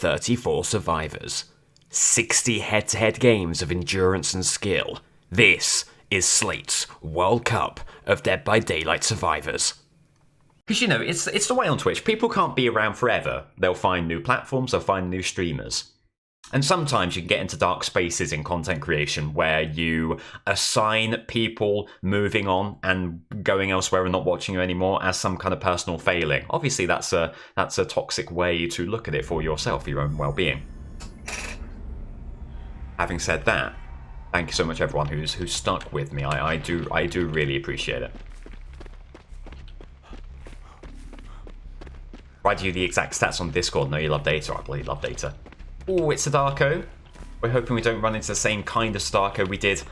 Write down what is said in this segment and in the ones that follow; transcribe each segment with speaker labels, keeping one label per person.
Speaker 1: 34 survivors. 60 head-to-head games of endurance and skill. This is Slate's World Cup of Dead by Daylight survivors. Because, you know, it's the way on Twitch. People can't be around forever. They'll find new platforms, they'll find new streamers. And sometimes you can get into dark spaces in content creation where you assign people moving on and going elsewhere and not watching you anymore as some kind of personal failing. Obviously, that's a toxic way to look at it for yourself, your own well-being. Having said that, thank you so much, everyone who's stuck with me. I do really appreciate it. Provide you the exact stats on Discord. No, you love data. I believe you love data. Oh, it's Sadako. We're hoping we don't run into the same kind of Sadako we did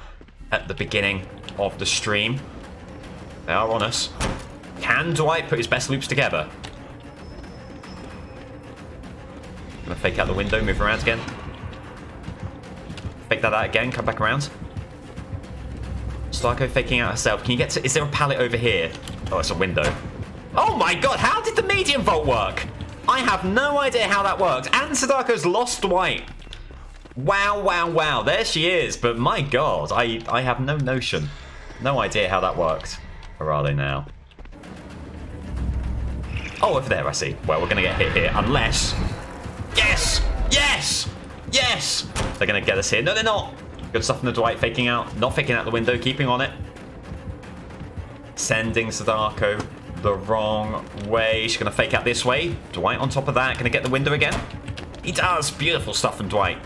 Speaker 1: at the beginning of the stream. They are on us. Can Dwight put his best loops together? Gonna fake out the window, move around again. Fake that out again, come back around. Sadako faking out herself. Can you get to... Is there a pallet over here? Oh, it's a window. Oh my god, how did the medium vault work? I have no idea how that worked. And Sadako's lost Dwight. Wow, wow, wow. There she is. But my god, I have no notion. No idea how that worked. Where are they now? Oh, over there, I see. Well, we're going to get hit here. Unless... Yes! Yes! Yes! They're going to get us here. No, they're not. Good stuff from the Dwight faking out. Not faking out the window. Keeping on it. Sending Sadako the wrong way. She's going to fake out this way. Dwight on top of that. Going to get the window again. He does. Beautiful stuff from Dwight.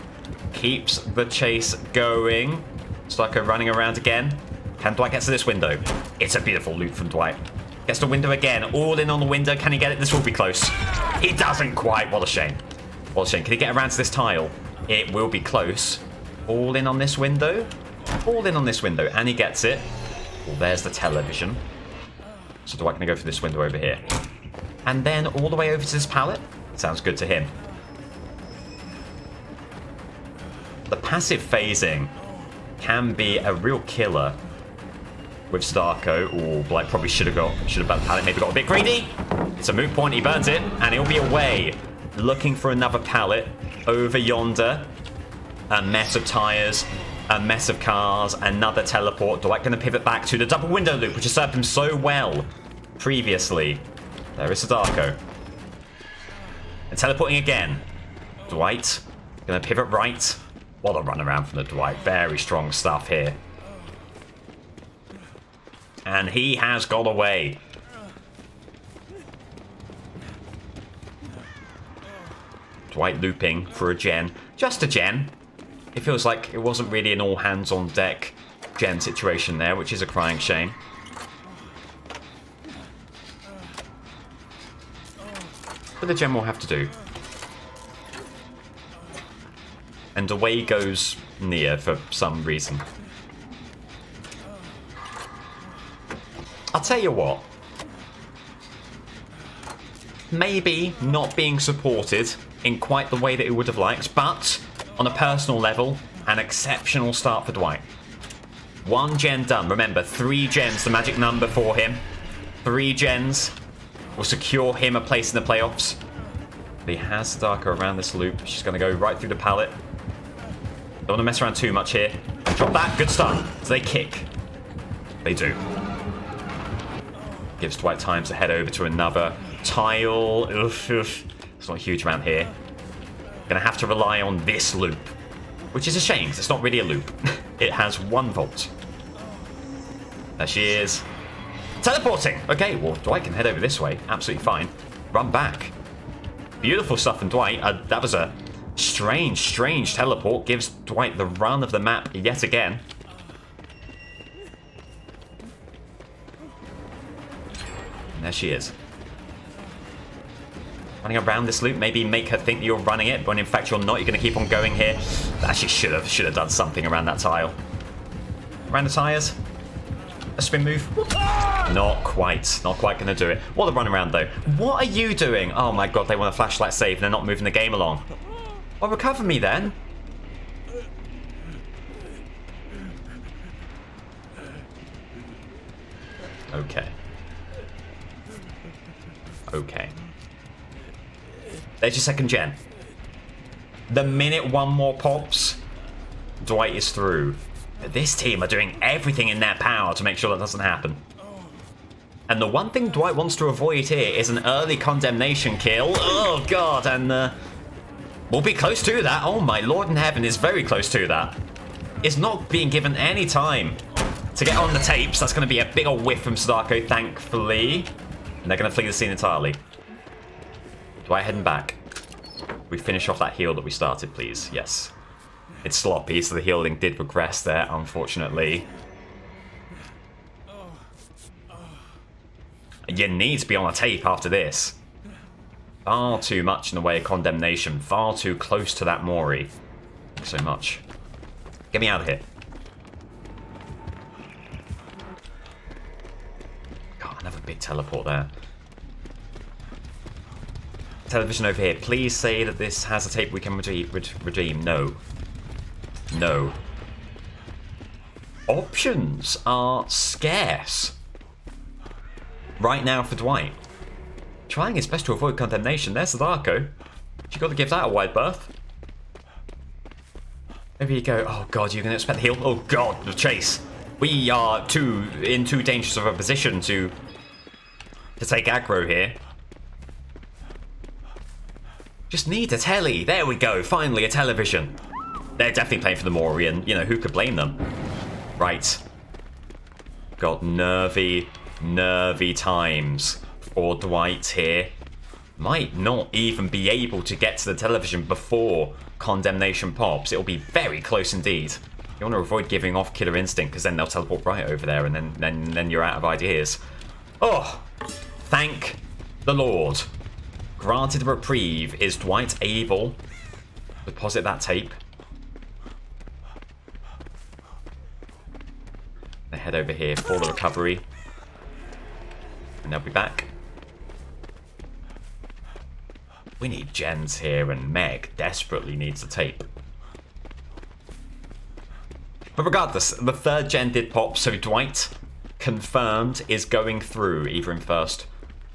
Speaker 1: Keeps the chase going. Sadako running around again. Can Dwight get to this window? It's a beautiful loop from Dwight. Gets the window again. All in on the window. Can he get it? This will be close. He doesn't quite. What a shame. What a shame. Can he get around to this tile? It will be close. All in on this window. All in on this window. And he gets it. Well, there's the television. So Dwight going to go for this window over here. And then all the way over to this pallet. Sounds good to him. The passive phasing can be a real killer with Sadako. Oh, Blight probably should have burned the pallet. Maybe got a bit greedy. It's a moot point. He burns it. And he'll be away. Looking for another pallet. Over yonder. A mess of tires. A mess of cars. Another teleport. Dwight going to pivot back to the double window loop, which has served him so well previously. There is Sadako. And teleporting again. Dwight going to pivot right. What a run around from the Dwight. Very strong stuff here. And he has got away. Dwight looping for a gen. Just a gen. It feels like it wasn't really an all-hands-on-deck gen situation there, which is a crying shame. But the gen will have to do. And away goes Nia for some reason. I'll tell you what. Maybe not being supported in quite the way that he would have liked, but on a personal level, an exceptional start for Dwight. 1 gen done. Remember, 3 gens, the magic number for him. 3 gens will secure him a place in the playoffs. But he has Sadako around this loop. She's going to go right through the pallet. Don't want to mess around too much here. Drop that. Good start. So they kick. They do. Gives Dwight time to head over to another tile. Oof, oof. It's not a huge amount here. Gonna have to rely on this loop, which is a shame because it's not really a loop. It has 1 volt. There she is. Teleporting. Okay, well, Dwight can head over this way. Absolutely fine. Run back. Beautiful stuff from Dwight. That was a strange teleport. Gives Dwight the run of the map yet again. And there she is. Running around this loop, maybe make her think that you're running it, but when in fact you're not. You're going to keep on going here. Actually, should have done something around that tile. Around the tires. A spin move. Not quite going to do it. What a run around though. What are you doing? Oh my god, they want a flashlight save and they're not moving the game along. Well, recover me then. Okay. Okay. There's your second gen. The minute one more pops, Dwight is through. But this team are doing everything in their power to make sure that doesn't happen. And the one thing Dwight wants to avoid here is an early condemnation kill. Oh, God, and we'll be close to that. Oh, my Lord in heaven is very close to that. It's not being given any time to get on the tapes. That's going to be a big old whiff from Sadako, thankfully. And they're going to flee the scene entirely. Dwight heading back. We finish off that heal that we started, please. Yes. It's sloppy, so the healing did regress there, unfortunately. You need to be on a tape after this. Far too much in the way of condemnation. Far too close to that Mori. Thanks so much. Get me out of here. God, another big teleport there. Television over here. Please say that this has a tape we can redeem. No. No. Options are scarce. Right now for Dwight. Trying his best to avoid condemnation. There's Sadako. She got to give that a wide berth. Maybe you go, oh God, you're going to expect the heal? Oh God, the chase. We are in too dangerous of a position to take aggro here. Just need a telly. There we go. Finally, a television. They're definitely playing for the Mori, and, you know, who could blame them? Right. Got nervy times for Dwight here. Might not even be able to get to the television before condemnation pops. It'll be very close indeed. You want to avoid giving off Killer Instinct, because then they'll teleport right over there, and then you're out of ideas. Oh, thank the Lord. Granted a reprieve. Is Dwight able to deposit that tape? They head over here for the recovery. And they'll be back. We need gens here, and Meg desperately needs the tape. But regardless, the third gen did pop, so Dwight, confirmed, is going through, either in first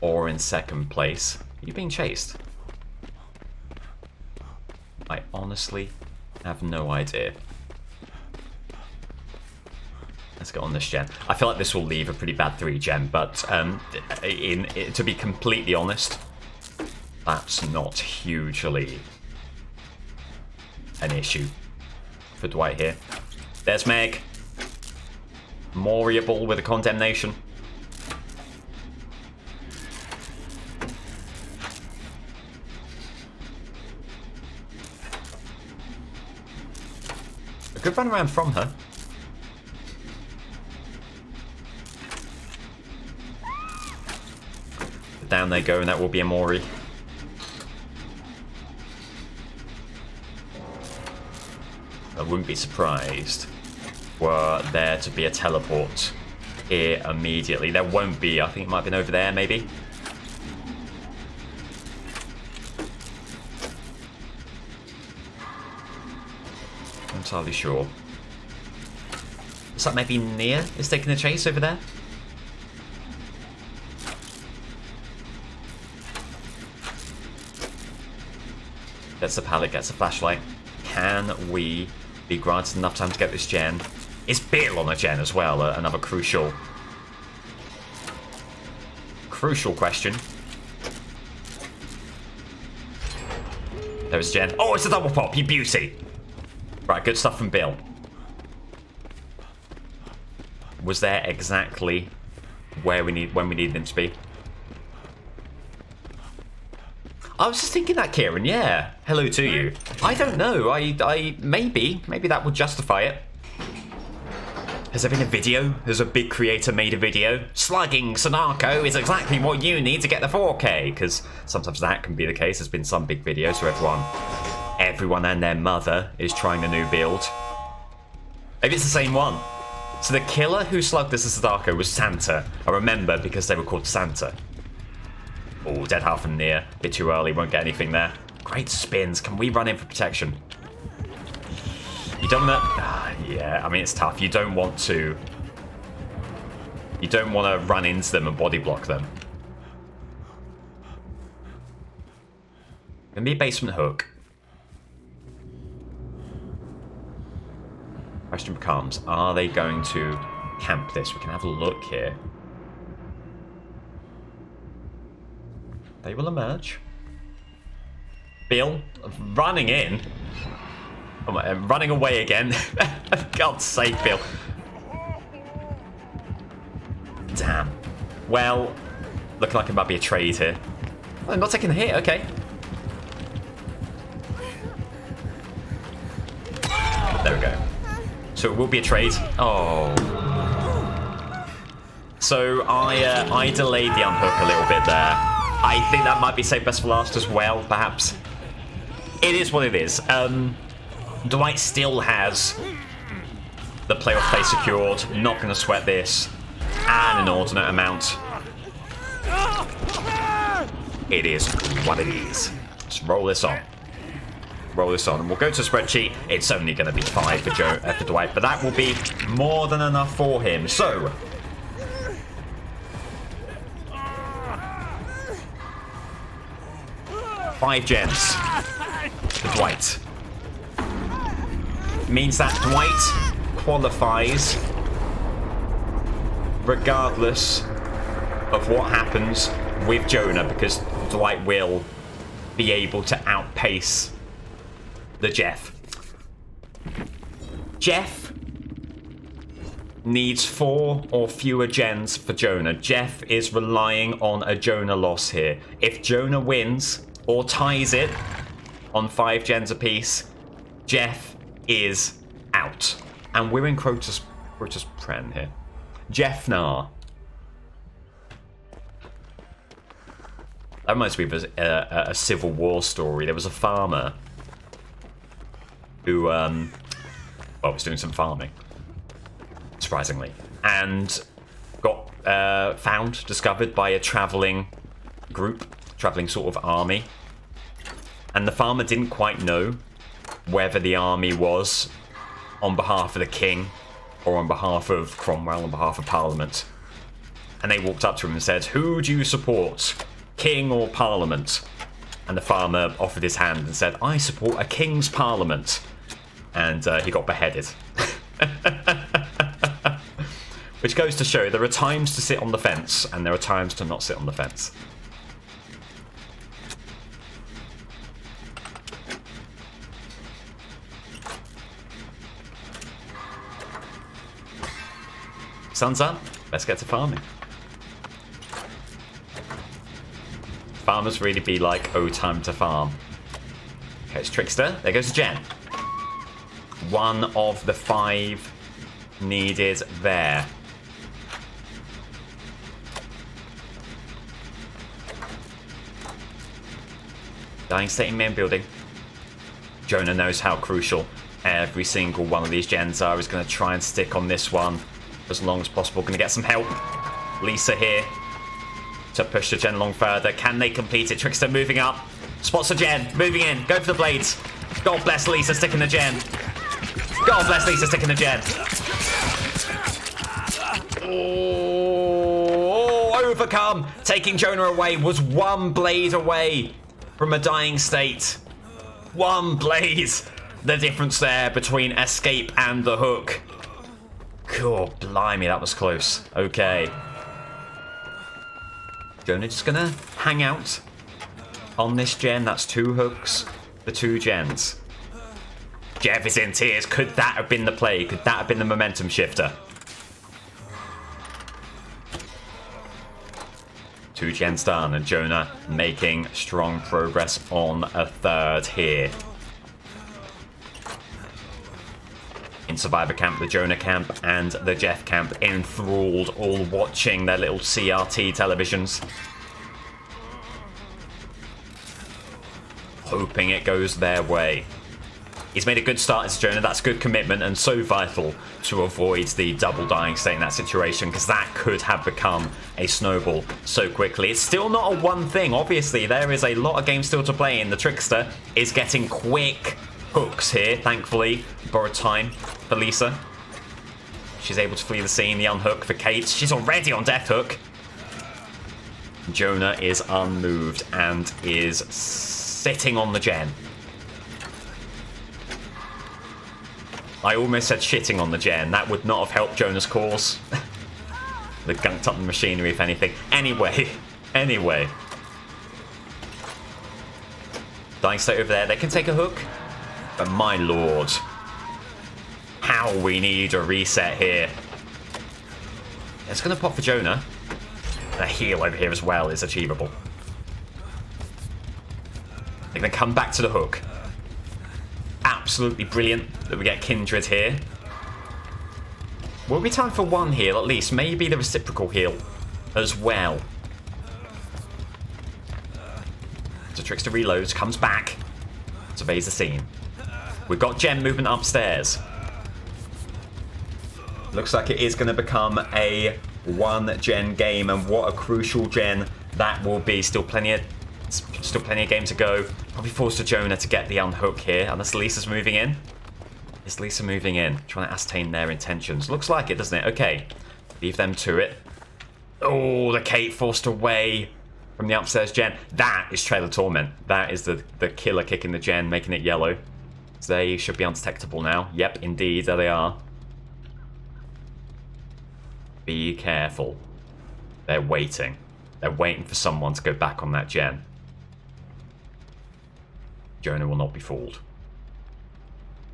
Speaker 1: or in second place. Are you being chased? I honestly have no idea. Let's get on this gen. I feel like this will leave a pretty bad 3 gen, but to be completely honest, that's not hugely an issue for Dwight here. There's Meg. Moriable with a condemnation. A good run around from her. Down they go, and that will be a Mori. I wouldn't be surprised were there to be a teleport here immediately. There won't be. I think it might have been over there, maybe. I'm entirely sure. Is that maybe Nia is taking the chase over there? Gets the pallet, gets the flashlight. Can we be granted enough time to get this gen? Is Bill on a gen as well? Another crucial question. There's gen. Oh, it's a double pop, you beauty. Right, good stuff from Bill. Was there exactly when we needed him to be? I was just thinking that, Kieran. Yeah. Hello to you. I don't know. Maybe that would justify it. Has there been a video? Has a big creator made a video? Slugging Sadako is exactly what you need to get the 4K. Because sometimes that can be the case. There's been some big videos where everyone and their mother is trying the new build. Maybe it's the same one. So the killer who slugged this as Sadako was Santa. I remember because they were called Santa. Oh, dead half and near. Bit too early, won't get anything there. Great spins. Can we run in for protection? You don't want to... yeah, I mean, it's tough. You don't want to run into them and body block them. Gonna be a basement hook. Question becomes, are they going to camp this? We can have a look here. They will emerge. Bill running in. Oh my, running away again. For God's sake, Bill. Damn. Well, looking like it might be a trade here. I'm not taking a hit, okay. There we go. So it will be a trade. Oh. So I delayed the unhook a little bit there. I think that might be saved best for last as well, perhaps. It is what it is. Dwight still has the playoff place secured. Not going to sweat this. And an ordinate amount. It is what it is. Let's roll this on. Roll this on. And we'll go to spreadsheet. It's only going to be 5 for Dwight. But that will be more than enough for him. So... 5 gens for Dwight. Means that Dwight qualifies regardless of what happens with Jonah, because Dwight will be able to outpace the Jeff. Jeff needs 4 or fewer gens for Jonah. Jeff is relying on a Jonah loss here. If Jonah wins or ties it on 5 gens apiece, Jeff is out. And we're in Crotus Pren here. Jeffnar. That reminds me of a Civil War story. There was a farmer who, was doing some farming, surprisingly, and got discovered by a traveling group, traveling sort of army. And the farmer didn't quite know whether the army was on behalf of the king or on behalf of Cromwell, on behalf of Parliament. And they walked up to him and said, "Who do you support, king or Parliament?" And the farmer offered his hand and said, "I support a king's Parliament." And he got beheaded. Which goes to show there are times to sit on the fence and there are times to not sit on the fence. Sun's up. Let's get to farming. Farmers really be like, oh, time to farm. Okay, it's Trickster. There goes Jen. 1 of the 5 needed there. Dying state in main building. Jonah knows how crucial every single one of these gens are. He's going to try and stick on this one as long as possible. Going to get some help. Lisa here to push the gen along further. Can they complete it? Trickster moving up. Spots the gen. Moving in. Go for the blades. God bless Lisa sticking the gen. God bless Lisa sticking the gen. Oh, overcome. Taking Jonah away. Was 1 blade away from a dying state. 1 blade. The difference there between escape and the hook. God, blimey, that was close. Okay. Jonah just gonna hang out on this gen. That's 2 hooks for 2 gens. Jeff is in tears. Could that have been the play? Could that have been the momentum shifter? 2 gens done, and Jonah making strong progress on a 3rd here. In Survivor Camp, the Jonah camp, and the Jeff camp enthralled, all watching their little CRT televisions. Hoping it goes their way. He's made a good start as Jonah. That's good commitment and so vital to avoid the double dying state in that situation, because that could have become a snowball so quickly. It's still not a one thing. Obviously, there is a lot of games still to play, and the Trickster is getting quick hooks here, thankfully. Borrowed time for Lisa. She's able to flee the scene. The unhook for Kate. She's already on death hook. Jonah is unmoved and is sitting on the gen. I almost said shitting on the gen. That would not have helped Jonah's cause. They gunked up the machinery, if anything. Anyway. Dying State over there. They can take a hook. But my lord. How we need a reset here. It's going to pop for Jonah. A heal over here as well is achievable. They're going to come back to the hook. Absolutely brilliant that we get Kindred here. Will be time for one heal at least. Maybe the reciprocal heal as well. So Trickster reloads, comes back, surveys the scene. We've got gen movement upstairs. Looks like it is going to become a one gen game, and what a crucial gen that will be. Still plenty of game to go. Probably forced to Jonah to get the unhook here, unless Lisa's moving in. Is Lisa moving in? Trying to ascertain their intentions. Looks like it, doesn't it? Okay. Leave them to it. Oh, the Kate forced away from the upstairs gen. That is Trailer Torment. That is the killer kick in the gen, making it yellow. So they should be undetectable now. Yep, indeed, there they are. Be careful. They're waiting. They're waiting for someone to go back on that gen. Jonah will not be fooled.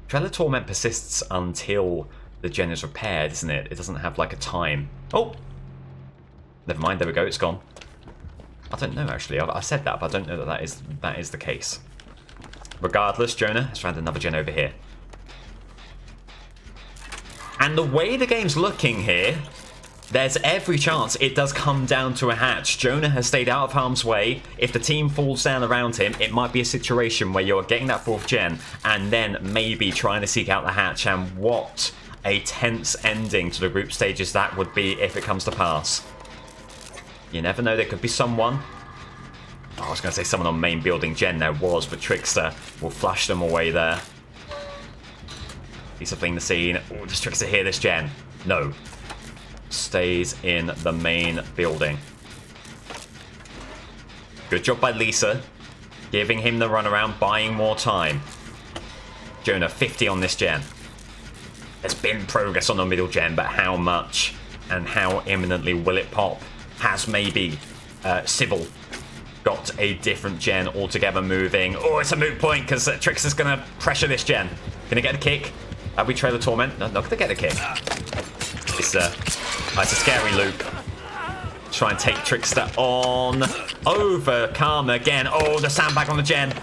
Speaker 1: Trailer Torment persists until the gen is repaired, isn't it? It doesn't have like a time. Oh! Never mind, there we go, it's gone. I don't know actually, I've said that, but I don't know that that is the case. Regardless, Jonah has found another gen over here. And the way the game's looking here, there's every chance it does come down to a hatch. Jonah has stayed out of harm's way. If the team falls down around him, it might be a situation where you're getting that 4th gen and then maybe trying to seek out the hatch. And what a tense ending to the group stages that would be if it comes to pass. You never know, there could be someone. Oh, I was going to say someone on main building gen. There was, but Trickster will flash them away there. He's fleeing the scene. Oh, does Trickster hear this gen? No. Stays in the main building. Good job by Lisa. Giving him the runaround, buying more time. Jonah, 50 on this gen. There's been progress on the middle gen, but how much and how imminently will it pop? Has maybe Sybil got a different gen altogether moving? Oh, it's a moot point because Trickster's going to pressure this gen. Going to get a kick. Are we Trailer Torment? No, not going to get a kick. It's a scary loop. Try and take Trickster on. Over Karma again. Oh, the sandbag on the gen.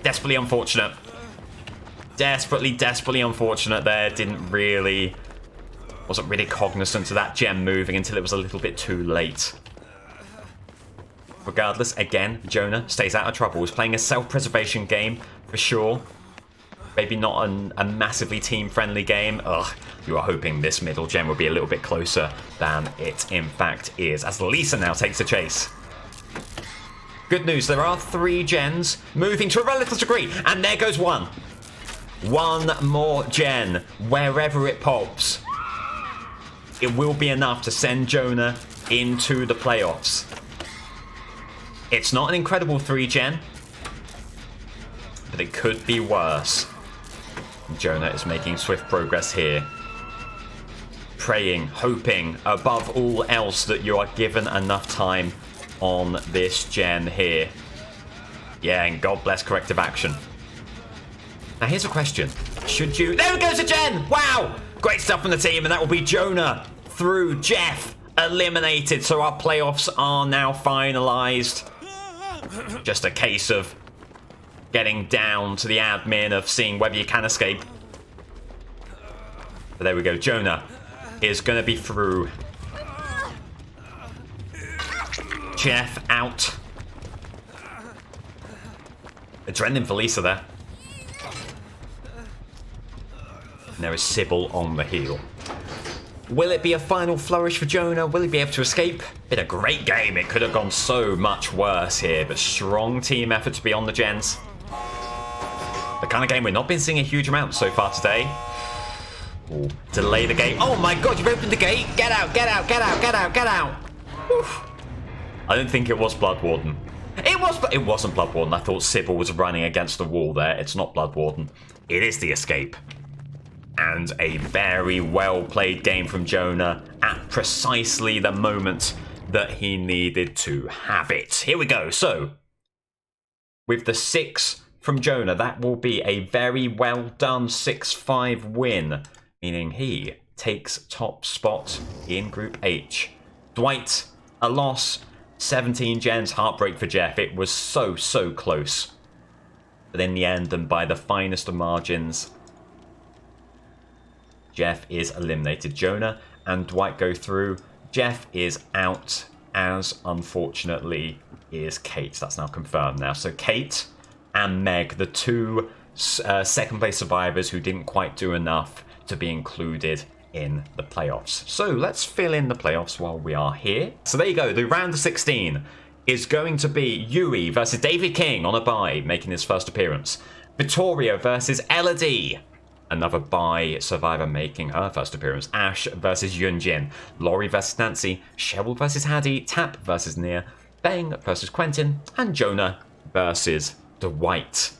Speaker 1: Desperately unfortunate. Desperately unfortunate there. Wasn't really cognizant of that gem moving until it was a little bit too late. Regardless, again, Jonah stays out of trouble. He's playing a self-preservation game for sure. Maybe not a massively team-friendly game. Ugh, you are hoping this middle gen will be a little bit closer than it in fact is, as Lisa now takes the chase. Good news, there are 3 gens moving to a relative degree, and there goes one. One more gen, wherever it pops. It will be enough to send Jonah into the playoffs. It's not an incredible 3 gen, but it could be worse. Jonah is making swift progress here. Praying, hoping, above all else, that you are given enough time on this gen here. Yeah, and God bless corrective action. Now here's a question. Should you... There goes a gen! Wow! Great stuff from the team, and that will be Jonah through Jeff eliminated. So our playoffs are now finalized. Just a case of getting down to the admin of seeing whether you can escape. But there we go. Jonah is going to be through. Jeff out. Adrenaline for Lisa there. And there is Sybil on the heel. Will it be a final flourish for Jonah? Will he be able to escape? Been a great game. It could have gone so much worse here, but strong team effort to be on the gens. The kind of game we've not been seeing a huge amount so far today. Ooh, delay the gate. Oh my god, you've opened the gate! Get out, get out, get out, get out, get out! Oof. I didn't think it was Blood Warden. It wasn't Blood Warden. I thought Sybil was running against the wall there. It's not Blood Warden. It is the escape. And a very well played game from Jonah at precisely the moment that he needed to have it. Here we go. So, with the 6 from Jonah, that will be a very well done 6-5 win, meaning he takes top spot in Group H. Dwight, a loss. 17 gens, heartbreak for Jeff. It was so close. But in the end, and by the finest of margins, Jeff is eliminated. Jonah and Dwight go through. Jeff is out, as unfortunately is Kate. That's now confirmed now. So Kate and Meg, the two second place survivors who didn't quite do enough to be included in the playoffs. So let's fill in the playoffs while we are here. So there you go. The round of 16 is going to be Yui versus David King on a bye, making his first appearance. Vittoria versus Elodie, another bye survivor making her first appearance. Ash versus Yunjin. Laurie versus Nancy. Cheryl versus Hattie. Tap versus Nia. Bang versus Quentin. And Jonah versus Dwight.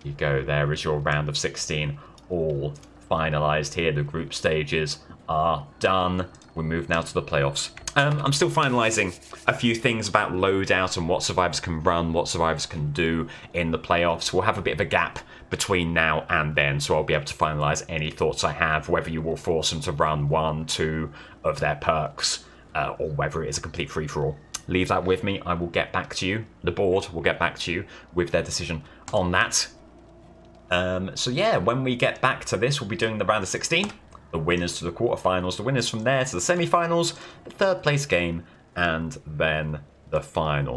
Speaker 1: You go, there is your round of 16 all finalized here. The group stages are done. We move now to the playoffs. I'm still finalizing a few things about loadout and what survivors can run, what survivors can do in the playoffs. We'll have a bit of a gap between now and then, so I'll be able to finalize any thoughts I have, whether you will force them to run 1, 2 of their perks, or whether it is a complete free-for-all. Leave that with me. I will get back to you. The board will get back to you with their decision on that. So yeah, when we get back to this, we'll be doing the round of 16. The winners to the quarterfinals, the winners from there to the semi-finals, the third place game, and then the final.